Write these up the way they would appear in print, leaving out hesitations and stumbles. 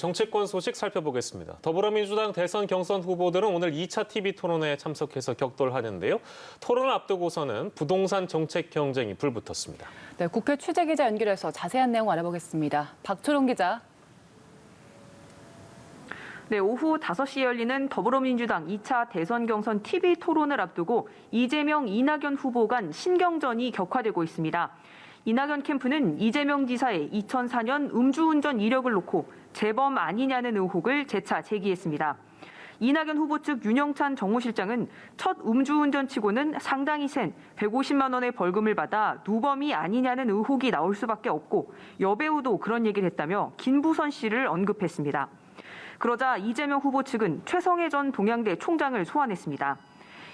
정치권 소식 살펴보겠습니다. 더불어민주당 대선 경선 후보들은 오늘 2차 TV 토론회에 참석해서 격돌하는데요. 토론을 앞두고서는 부동산 정책 경쟁이 불붙었습니다. 네, 국회 취재기자 연결해서 자세한 내용 알아보겠습니다. 박초롱 기자. 네, 오후 5시에 열리는 더불어민주당 2차 대선 경선 TV 토론을 앞두고 이재명, 이낙연 후보 간 신경전이 격화되고 있습니다. 이낙연 캠프는 이재명 지사의 2004년 음주운전 이력을 놓고 재범 아니냐는 의혹을 재차 제기했습니다. 이낙연 후보 측 윤영찬 정무실장은 첫 음주운전치고는 상당히 센 150만 원의 벌금을 받아 누범이 아니냐는 의혹이 나올 수밖에 없고 여배우도 그런 얘기를 했다며 김부선 씨를 언급했습니다. 그러자 이재명 후보 측은 최성해 전 동양대 총장을 소환했습니다.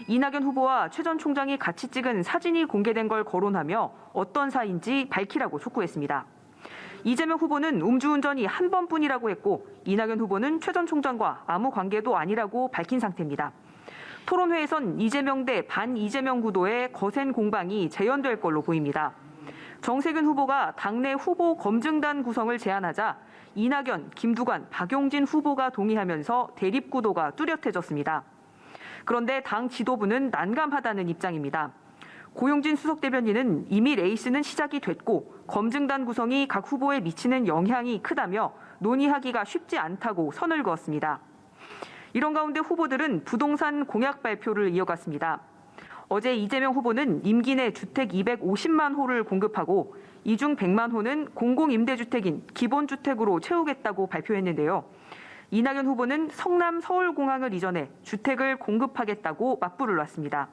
이낙연 후보와 최 전 총장이 같이 찍은 사진이 공개된 걸 거론하며 어떤 사이인지 밝히라고 촉구했습니다. 이재명 후보는 음주운전이 한 번뿐이라고 했고 이낙연 후보는 최 전 총장과 아무 관계도 아니라고 밝힌 상태입니다. 토론회에선 이재명 대 반 이재명 구도의 거센 공방이 재현될 걸로 보입니다. 정세균 후보가 당내 후보 검증단 구성을 제안하자 이낙연, 김두관, 박용진 후보가 동의하면서 대립 구도가 뚜렷해졌습니다. 그런데 당 지도부는 난감하다는 입장입니다. 고용진 수석대변인은 이미 레이스는 시작이 됐고 검증단 구성이 각 후보에 미치는 영향이 크다며 논의하기가 쉽지 않다고 선을 그었습니다. 이런 가운데 후보들은 부동산 공약 발표를 이어갔습니다. 어제 이재명 후보는 임기 내 주택 250만 호를 공급하고 이 중 100만 호는 공공임대주택인 기본주택으로 채우겠다고 발표했는데요. 이낙연 후보는 성남 서울공항을 이전해 주택을 공급하겠다고 맞불을 놨습니다.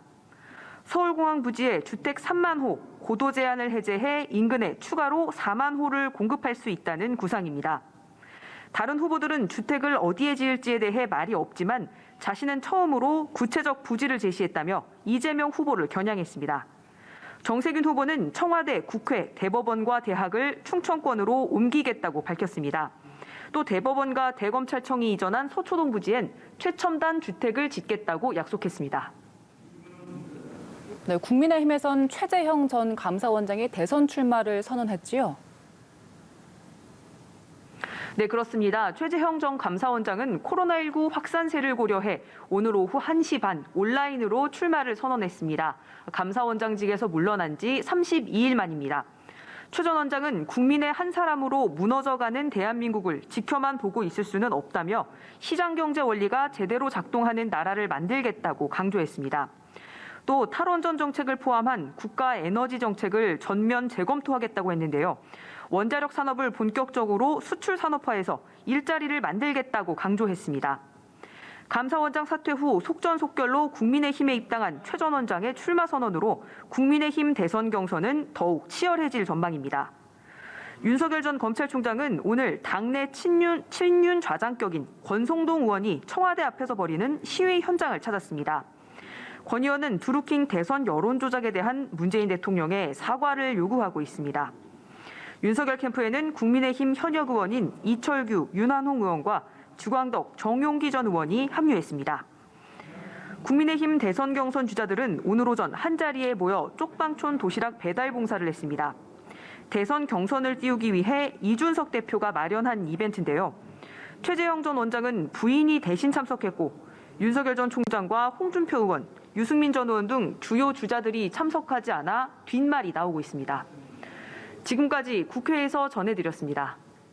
서울공항 부지에 주택 3만 호, 고도 제한을 해제해 인근에 추가로 4만 호를 공급할 수 있다는 구상입니다. 다른 후보들은 주택을 어디에 지을지에 대해 말이 없지만 자신은 처음으로 구체적 부지를 제시했다며 이재명 후보를 겨냥했습니다. 정세균 후보는 청와대, 국회, 대법원과 대학을 충청권으로 옮기겠다고 밝혔습니다. 또 대법원과 대검찰청이 이전한 서초동 부지엔 최첨단 주택을 짓겠다고 약속했습니다. 네, 국민의힘에선 최재형 전 감사원장이 대선 출마를 선언했지요. 네, 그렇습니다. 최재형 전 감사원장은 코로나19 확산세를 고려해 오늘 오후 1시 반 온라인으로 출마를 선언했습니다. 감사원장직에서 물러난 지 32일 만입니다. 최 전 원장은 국민의 한 사람으로 무너져가는 대한민국을 지켜만 보고 있을 수는 없다며 시장경제 원리가 제대로 작동하는 나라를 만들겠다고 강조했습니다. 또 탈원전 정책을 포함한 국가 에너지 정책을 전면 재검토하겠다고 했는데요. 원자력 산업을 본격적으로 수출 산업화해서 일자리를 만들겠다고 강조했습니다. 감사원장 사퇴 후 속전속결로 국민의힘에 입당한 최 전 원장의 출마 선언으로 국민의힘 대선 경선은 더욱 치열해질 전망입니다. 윤석열 전 검찰총장은 오늘 당내 친윤 좌장격인 권성동 의원이 청와대 앞에서 벌이는 시위 현장을 찾았습니다. 권 의원은 드루킹 대선 여론조작에 대한 문재인 대통령의 사과를 요구하고 있습니다. 윤석열 캠프에는 국민의힘 현역 의원인 이철규, 윤한홍 의원과 주광덕, 정용기 전 의원이 합류했습니다. 국민의힘 대선 경선 주자들은 오늘 오전 한자리에 모여 쪽방촌 도시락 배달 봉사를 했습니다. 대선 경선을 띄우기 위해 이준석 대표가 마련한 이벤트인데요. 최재형 전 원장은 부인이 대신 참석했고 윤석열 전 총장과 홍준표 의원, 유승민 전 의원 등 주요 주자들이 참석하지 않아 뒷말이 나오고 있습니다. 지금까지 국회에서 전해드렸습니다.